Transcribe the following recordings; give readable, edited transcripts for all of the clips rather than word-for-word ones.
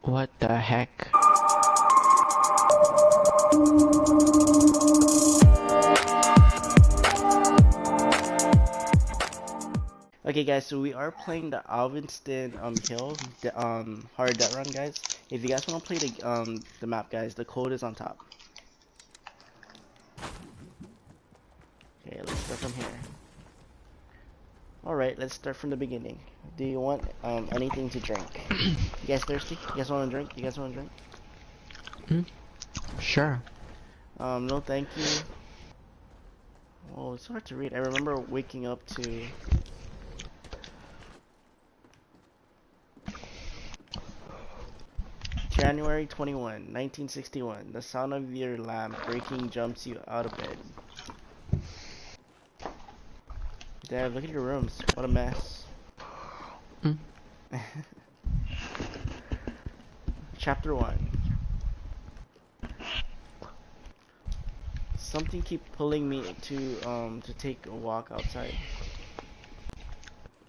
What the heck? Okay guys, so we are playing the Alverton hill hard debt run, guys. If you guys want to play the map, guys, the code is on top. Okay, let's start from here. Alright, let's start from the beginning. Do you want anything to drink? You guys thirsty? You guys want to drink? You guys want to drink? Sure. No thank you. Oh, it's hard to read. I remember waking up to January 21, 1961. The sound of your lamp breaking jumps you out of bed. Dad, look at your rooms. What a mess. Chapter 1. Something keep pulling me to take a walk outside.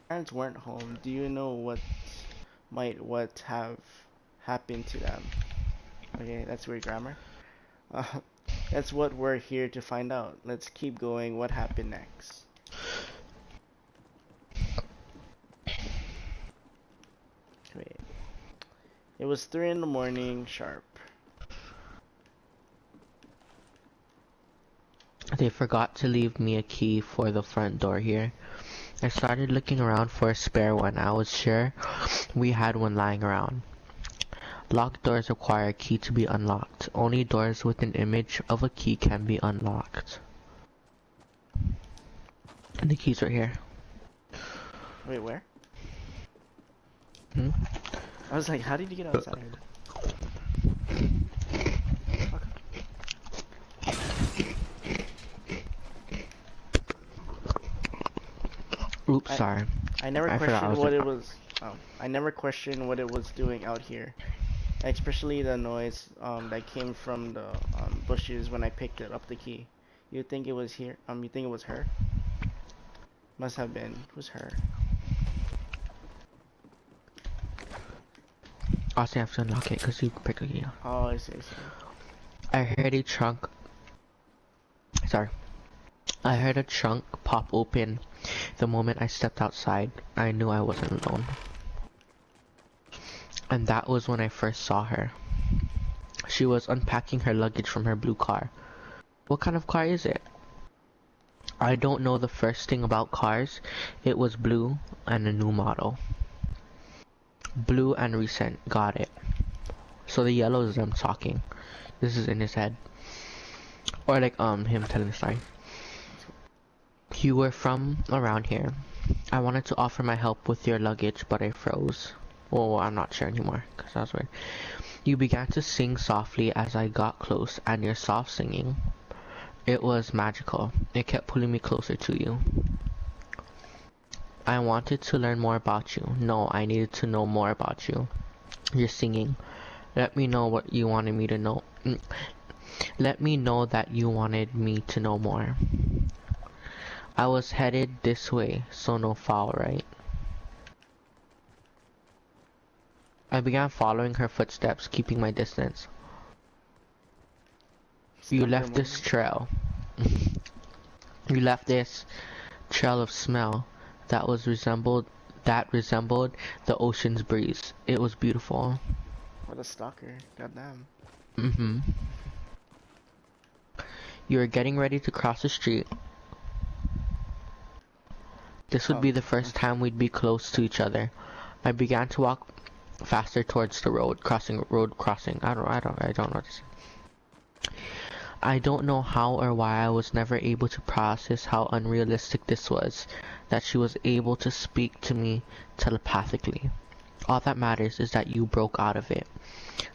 Parents weren't home. Do you know what have happened to them? Okay, that's weird grammar. That's what we're here to find out. Let's keep going. What happened next? Wait. It was 3 in the morning sharp. They forgot to leave me a key for the front door here. I started looking around for a spare one. I was sure we had one lying around. Locked doors require a key to be unlocked. Only doors with an image of a key can be unlocked. And the keys are here. Wait, where? I was like, how did you get outside? Oops, sorry. I never questioned what it was. I never questioned what it was doing out here, especially the noise that came from the bushes when I picked up the key. You think it was here? You think it was her? Must have been. Who's her? Also, I have to unlock it because you picked the key. Oh, I see. I heard a trunk. Sorry. I heard a trunk pop open. The moment I stepped outside, I knew I wasn't alone. And that was when I first saw her. She was unpacking her luggage from her blue car. What kind of car is it? I don't know the first thing about cars. It was blue and a new model. Blue and recent, got it. So the yellow is them talking. This is in his head. Or like him telling the story. You were from around here. I wanted to offer my help with your luggage, but I froze. Oh, I'm not sure anymore, because that was weird. You began to sing softly as I got close, and your soft singing, it was magical. It kept pulling me closer to you. I wanted to learn more about you. No, I needed to know more about you. Your singing. Let me know what you wanted me to know. Let me know that you wanted me to know more. I was headed this way, so no foul, right? I began following her footsteps, keeping my distance. You left this trail. You left this trail of smell that resembled the ocean's breeze. It was beautiful. What a stalker. Goddamn. You were getting ready to cross the street. This would be the first time we'd be close to each other. I began to walk faster towards the road crossing. I don't know this. I don't know how or why I was never able to process how unrealistic this was, that she was able to speak to me telepathically. All that matters is that you broke out of it.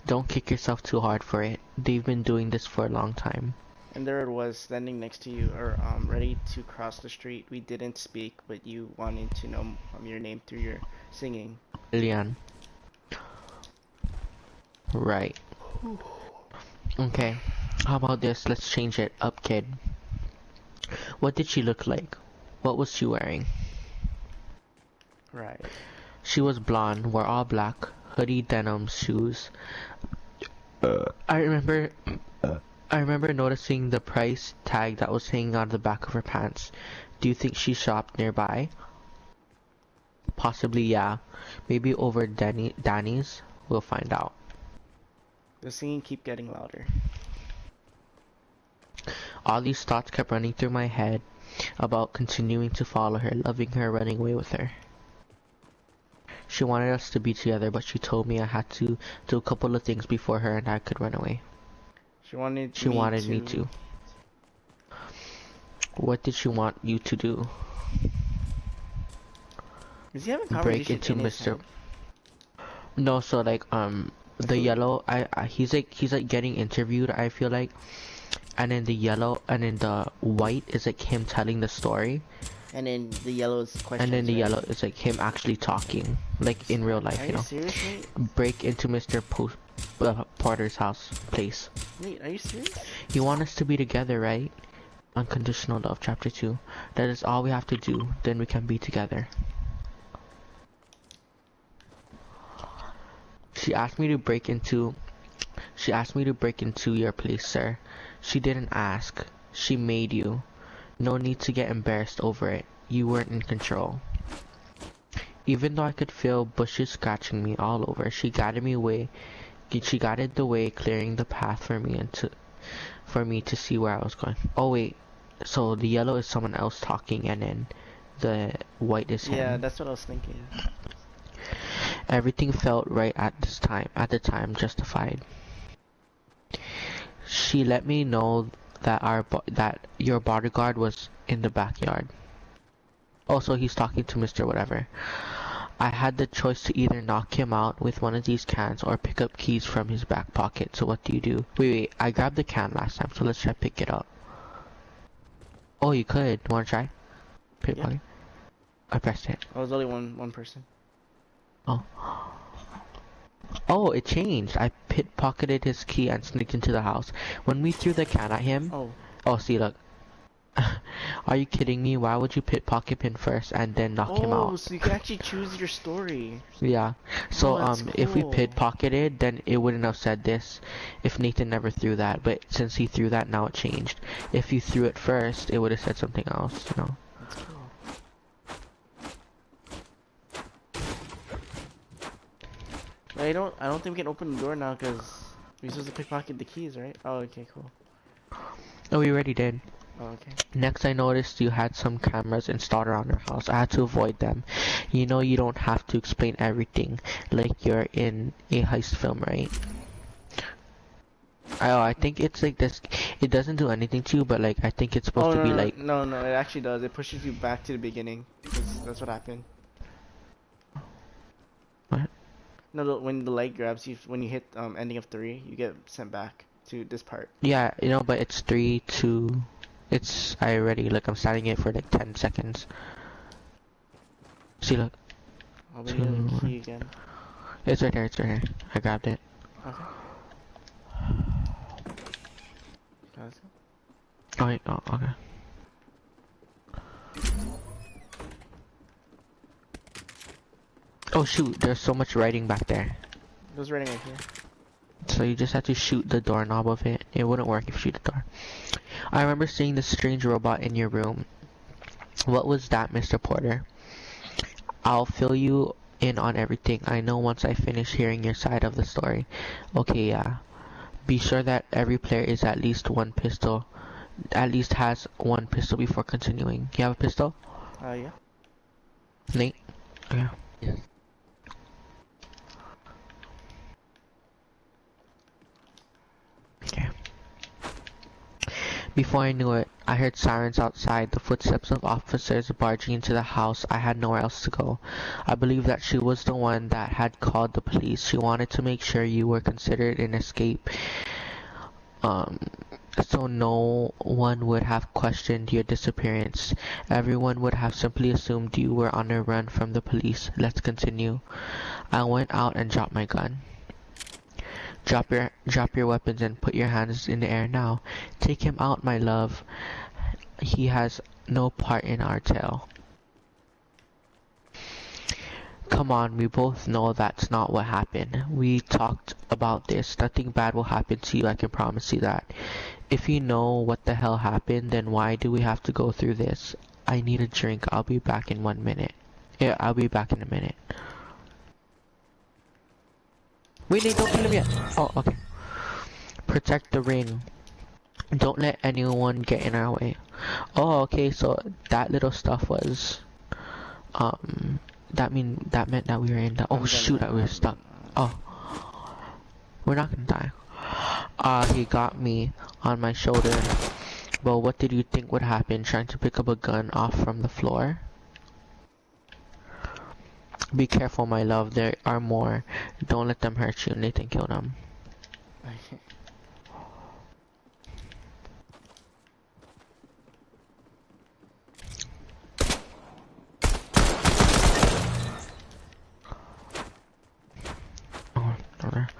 Don't kick yourself too hard for it. They've been doing this for a long time. And there it was, standing next to you, or ready to cross the street. We didn't speak, but you wanted to know your name through your singing. Lillian. Right. Okay. How about this? Let's change it up, kid. What did she look like? What was she wearing? Right. She was blonde, wore all black. hoodie, denim, shoes. I remember I remember noticing the price tag that was hanging on the back of her pants. Do you think she shopped nearby? Possibly, yeah. Maybe over Danny's. We'll find out. The singing keep getting louder. All these thoughts kept running through my head about continuing to follow her, loving her, running away with her. She wanted us to be together, but she told me I had to do a couple of things before her and I could run away. She wanted me to. What did she want you to do? Is he having a conversation? Break into Mr. No, so like the yellow, he's like getting interviewed, I feel like, and then the yellow and then the white is like him telling the story, and then the yellow is questions. And then the yellow is like him actually talking, like in real life. Are you serious, mate? Break into Mr. Porter's house, place. Wait, are you serious? You want us to be together, right? Unconditional love, chapter 2. That is all we have to do. Then we can be together. She asked me to break into your place, sir. She didn't ask. She made you. No need to get embarrassed over it. You weren't in control. Even though I could feel bushes scratching me all over, she guided the way, clearing the path for me to see where I was going. Oh wait, so the yellow is someone else talking and then the white is him. Yeah, that's what I was thinking. Everything felt right at the time, justified. She let me know that your bodyguard was in the backyard. Also, he's talking to Mr. Whatever. I had the choice to either knock him out with one of these cans or pick up keys from his back pocket. So what do you do? Wait, I grabbed the can last time, so let's try pick it up. Oh, you could. Wanna try? Pick pocket? I pressed it. I was only one person. Oh, it changed. I pocketed his key and sneaked into the house. When we threw the can at him... Oh, see, look. Are you kidding me? Why would you pocket him first and then knock him out? Oh, so you can actually choose your story. Yeah. So, cool. if we pocketed, then it wouldn't have said this if Nathan never threw that. But since he threw that, now it changed. If you threw it first, it would have said something else, you know? That's cool. I don't think we can open the door now because we're supposed to pickpocket the keys, right? Oh, okay, cool. Oh, we already did. Oh, okay. Next, I noticed you had some cameras installed around your house. I had to avoid them. You know you don't have to explain everything like you're in a heist film, right? I think it's like this. It doesn't do anything to you, but like I think it's supposed to be like... No, it actually does. It pushes you back to the beginning. That's what happened. What? No, when the light grabs you, when you hit ending of 3, you get sent back to this part. Yeah, you know, but it's 3, 2... I already, look, I'm starting it for like 10 seconds. See, look. I'll be getting the key again. It's right here. I grabbed it. Okay. Oh, wait, oh, okay. Oh shoot, there's so much writing back there. There's writing right here. So you just have to shoot the doorknob of it. It wouldn't work if you shoot the door. I remember seeing the strange robot in your room. What was that, Mr. Porter? I'll fill you in on everything I know once I finish hearing your side of the story. Okay, yeah. Be sure that every player is at least has one pistol before continuing. You have a pistol? Yeah. Nate? Okay. Yes. Okay. Before I knew it, I heard sirens outside, the footsteps of officers barging into the house. I had nowhere else to go. I believe that she was the one that had called the police. She wanted to make sure you were considered an escape. So no one would have questioned your disappearance. Everyone would have simply assumed you were on a run from the police. Let's continue. I went out and dropped my gun. Drop your weapons and put your hands in the air now. Take him out, my love. He has no part in our tale. Come on, we both know that's not what happened. We talked about this. Nothing bad will happen to you, I can promise you that. If you know what the hell happened, then why do we have to go through this? I need a drink. I'll be back in 1 minute. Yeah, I'll be back in a minute. Wait, Nate, don't kill him yet. Oh, okay. Protect the ring. Don't let anyone get in our way. Oh, okay, so that little stuff was... that meant that we were in the... Oh, shoot, that we were stuck. Oh. We're not gonna die. He got me on my shoulder. Well, what did you think would happen trying to pick up a gun off from the floor? Be careful, my love. There are more. Don't let them hurt you. Nathan killed them.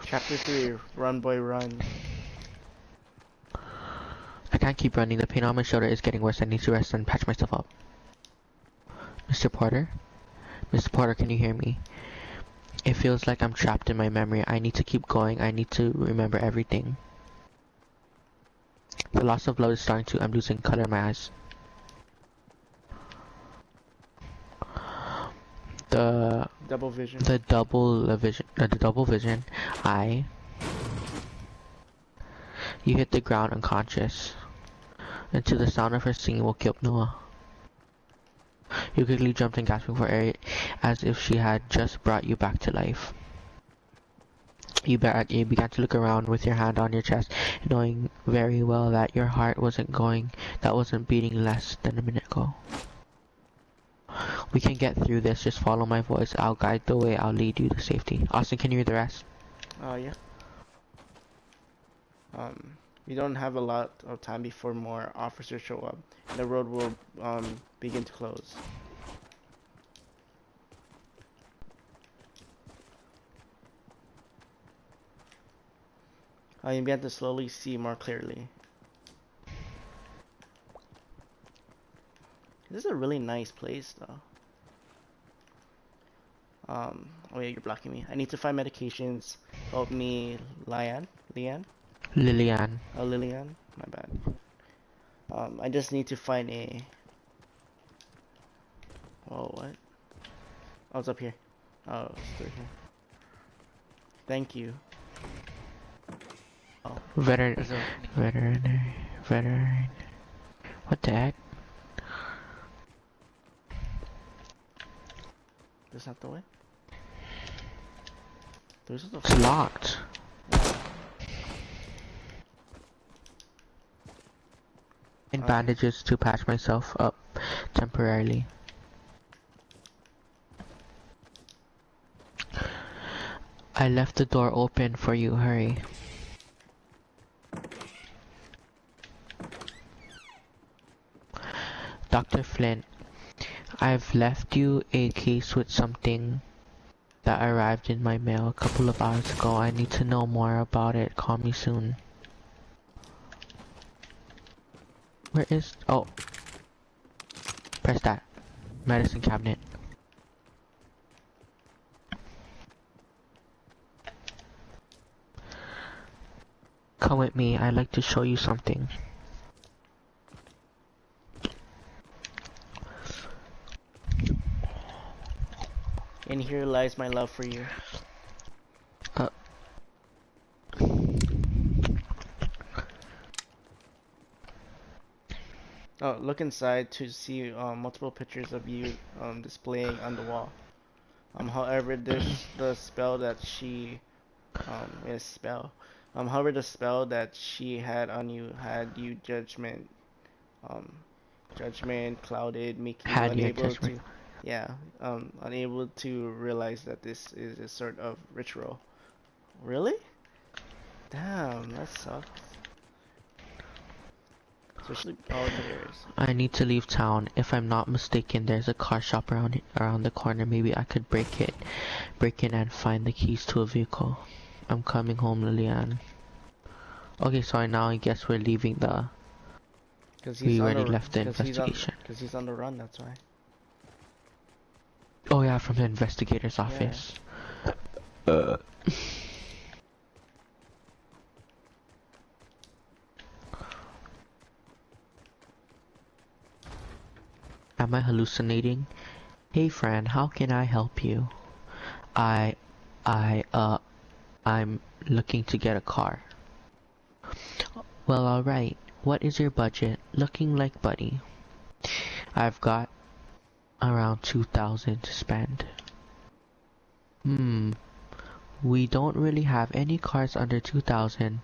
Chapter 3, Run Boy Run. I can't keep running. The pain on my shoulder is getting worse. I need to rest and patch myself up. Mr. Porter? Mr. Porter, can you hear me? It feels like I'm trapped in my memory. I need to keep going. I need to remember everything. The loss of blood is starting to... I'm losing color in my eyes. The double vision. The double vision. You hit the ground unconscious. And to the sound of her singing woke you up, Noah. You quickly jumped and gasping for air, as if she had just brought you back to life. You began to look around with your hand on your chest, knowing very well that your heart wasn't beating less than a minute ago. We can get through this. Just follow my voice. I'll guide the way. I'll lead you to safety. Austin, can you read the rest? Yeah. We don't have a lot of time before more officers show up. The road will begin to close. You began to slowly see more clearly. This is a really nice place, though. Oh yeah, you're blocking me. I need to find medications. Help me, Lillian. Oh, Lillian. My bad. I just need to find a... Whoa, what? Oh, it's up here. Oh, it's through here. Thank you. Oh. Veterinary. What the heck? This not the way? It's locked. And bandages to patch myself up temporarily. I left the door open for you. Hurry. Dr. Flint, I've left you a case with something that arrived in my mail a couple of hours ago. I need to know more about it. Call me soon. Where is... Oh. Press that. Medicine cabinet. Come with me. I'd like to show you something. In here lies my love for you. Oh, look inside to see multiple pictures of you displaying on the wall. However, the spell that she however, the spell that she had on you had you judgment clouded, making you unable to unable to realize that this is a sort of ritual. Really? Damn, that sucks. Especially politics. I need to leave town. If I'm not mistaken, there's a car shop around the corner. Maybe I could break in and find the keys to a vehicle. I'm coming home, Lillian. Okay, so now I guess we're leaving the... We already left the investigation. Because he's on the run, that's why. Oh yeah, Yeah, from the investigator's office. Am I hallucinating? Hey friend, how can I help you? I, I, I'm looking to get a car. Well, alright. What is your budget? Looking like buddy. I've got around 2,000 to spend. We don't really have any cars under 2,000,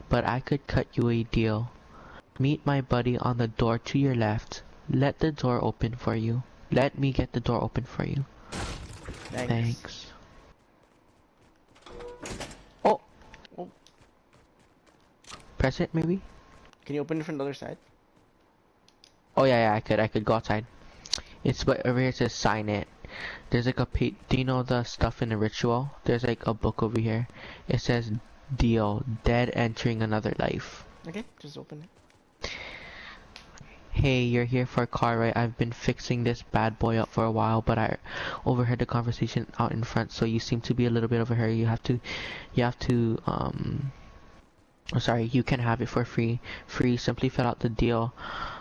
but I could cut you a deal. Meet my buddy on the door to your left. Let the door open for you. Let me get the door open for you. Thanks. Oh! Press it, maybe? Can you open it from the other side? Oh yeah, I could go outside. It's but over here it says sign it. There's like a do you know the stuff in the ritual? There's like a book over here. It says deal, dead entering another life. Okay, just open it. Hey, you're here for a car, right? I've been fixing this bad boy up for a while, but I overheard the conversation out in front, so you seem to be a little bit of a hurry. You have to, sorry, you can have it for free. Simply fill out the deal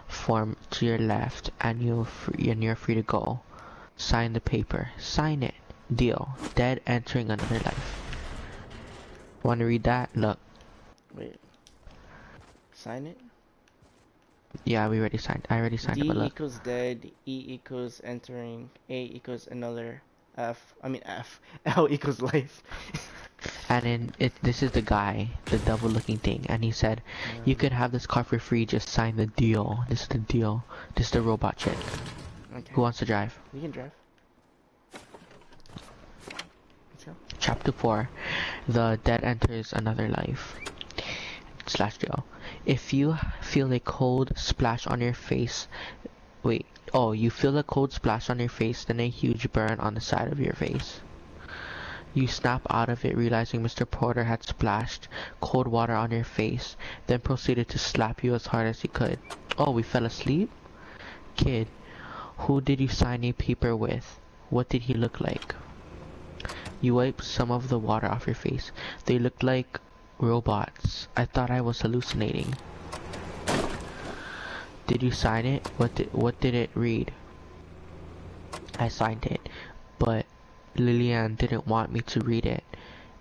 form to your left, and you're free to go. Sign the paper. Sign it. Deal. Dead entering another life. Want to read that? Look. Wait. Sign it? Yeah, we already signed. I already signed it, but D look. equals dead, E equals entering, A equals another, L equals life. And then this is the guy, the devil looking thing, and he said, you could have this car for free, just sign the deal. This is the deal. This is the robot chick. Okay. Who wants to drive? You can drive. Let's go. Chapter 4. The dead enters another life. / deal. If you feel a cold splash on your face, you feel a cold splash on your face, then a huge burn on the side of your face. You snap out of it, realizing Mr. Porter had splashed cold water on your face, then proceeded to slap you as hard as he could. Oh, we fell asleep? Kid, who did you sign a paper with? What did he look like? You wiped some of the water off your face. They looked like robots. I thought I was hallucinating. Did you sign it? What did it read? I signed it, but Lillian didn't want me to read it.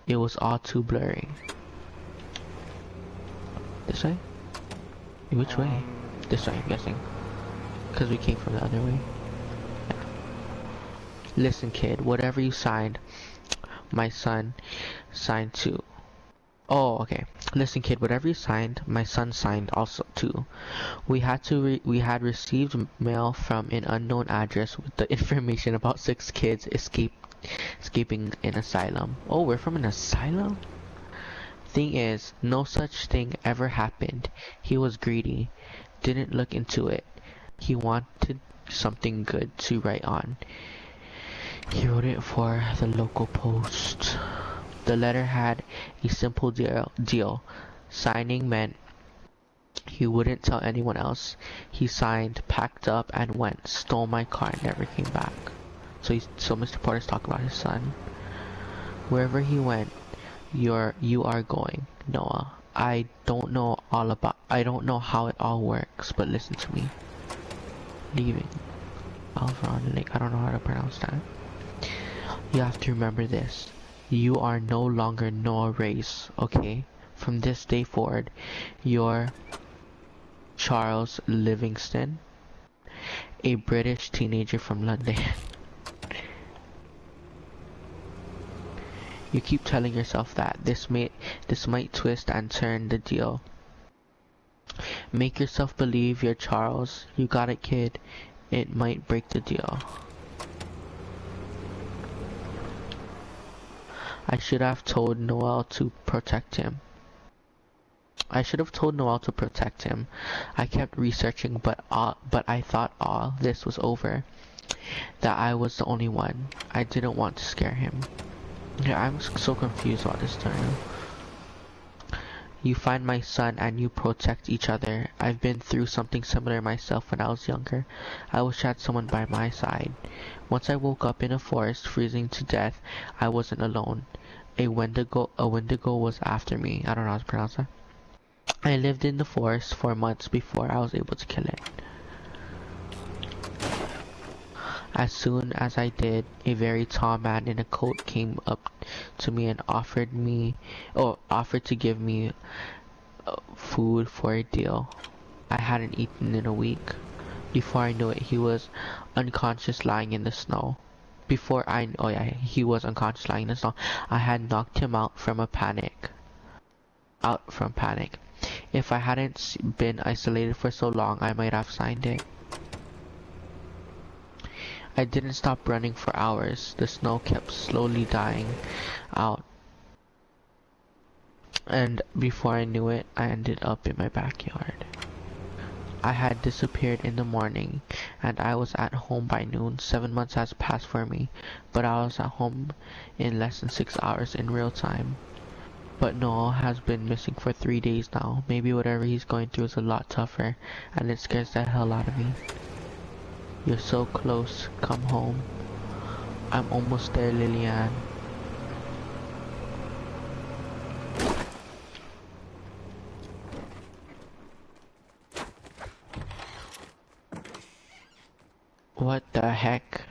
It was all too blurry. This way? Which way? This way, I'm guessing. Because we came from the other way. Yeah. Listen, kid, whatever you signed, my son signed too. Oh, okay. Listen, kid, whatever you signed, my son signed also too. We had received mail from an unknown address with the information about 6 kids escaping an asylum. Oh, we're from an asylum? Thing is, no such thing ever happened. He was greedy. Didn't look into it. He wanted something good to write on. He wrote it for the local post. The letter had a simple deal. Signing meant he wouldn't tell anyone else. He signed, packed up, and went. Stole my car and never came back. So Mr. Porter's talking about his son. Wherever he went, you are going, Noah. I don't know how it all works, but listen to me. Leaving Alverton Lake. I don't know how to pronounce that. You have to remember this. You are no longer Noah Race, okay? From this day forward, you're Charles Livingston, a British teenager from London. You keep telling yourself that. This might twist and turn the deal. Make yourself believe you're Charles. You got it, kid. It might break the deal. I should have told Noel to protect him. I kept researching, but I thought all this was over. That I was the only one. I didn't want to scare him. Yeah, I'm so confused about this story. You find my son and you protect each other. I've been through something similar myself when I was younger. I wish I had someone by my side. Once I woke up in a forest, freezing to death, I wasn't alone. A Wendigo was after me. I don't know how to pronounce that. I lived in the forest for months before I was able to kill it. As soon as I did, a very tall man in a coat came up to me and offered to give me food for a deal. I hadn't eaten in a week. Before I knew it, he was unconscious lying in the snow. He was unconscious lying in the snow. I had knocked him out from panic. If I hadn't been isolated for so long, I might have signed it. I didn't stop running for hours. The snow kept slowly dying out. And before I knew it, I ended up in my backyard. I had disappeared in the morning, and I was at home by noon. 7 months has passed for me, but I was at home in less than 6 hours in real time. But Noel has been missing for 3 days now. Maybe whatever he's going through is a lot tougher, and it scares the hell out of me. You're so close. Come home. I'm almost there, Lillian. What the heck?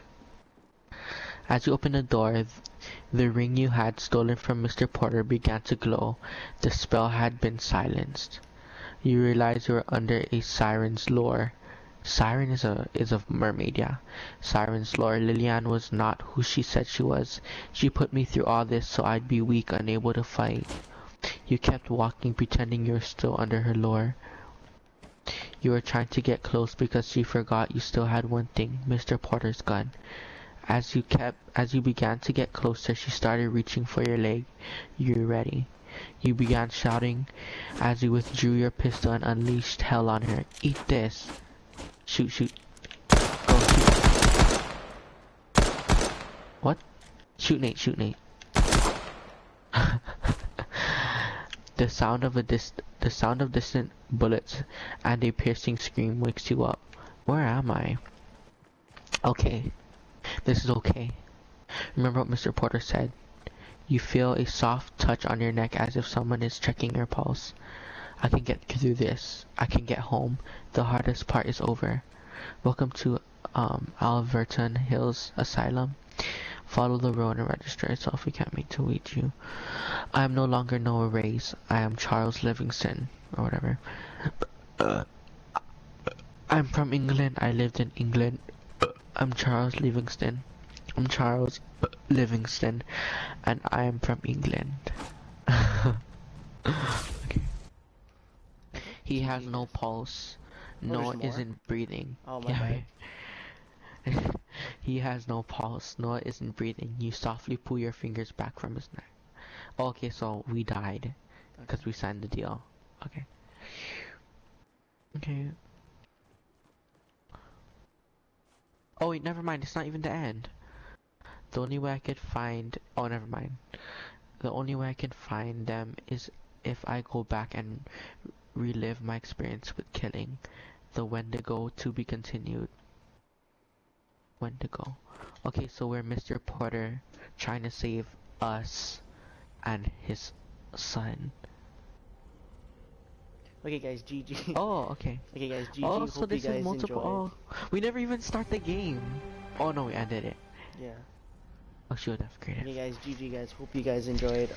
As you open the door, the ring you had stolen from Mr. Porter began to glow. The spell had been silenced. You realize you were under a siren's lure. Siren is a mermaid, yeah. Siren's lure. Lillian was not who she said she was. She put me through all this so I'd be weak, unable to fight. You kept walking, pretending you were still under her lure. You were trying to get close because she forgot you still had one thing, Mr. Porter's gun. As you began to get closer, she started reaching for your leg. You're ready. You began shouting as you withdrew your pistol and unleashed hell on her. Eat this. Shoot, shoot. Go, shoot. What? Shoot, Nate, shoot, Nate. The sound of distant bullets and a piercing scream wakes you up. Where am I? Okay. This is okay. Remember what Mr. Porter said. You feel a soft touch on your neck as if someone is checking your pulse. I can get through this. I can get home. The hardest part is over. Welcome to Alverton Hills Asylum. Follow the road and register yourself. We can't wait to meet you. I am no longer Noah Reyes. I am Charles Livingston, or whatever. I'm from England. I lived in England. I'm Charles Livingston. I'm Charles Livingston, and I am from England. Okay. He has no pulse. Noah isn't breathing. Oh my bad. He has no pulse. Noah isn't breathing. You softly pull your fingers back from his neck. Okay, so we died because we signed the deal. Okay. Okay. Oh wait, never mind. It's not even the end. The only way I could find... Oh, never mind. The only way I can find them is if I go back and relive my experience with killing the Wendigo. To be continued. Wendigo. Okay, so we're Mr. Porter trying to save us and his son. Okay guys, GG. Oh, okay. Okay guys, GG. Oh, so hope this you guys is multiple. enjoyed. Oh, we never even start the game. Oh no, we ended it. Yeah. Oh shoot, that's great. Okay guys, GG guys. Hope you guys enjoyed.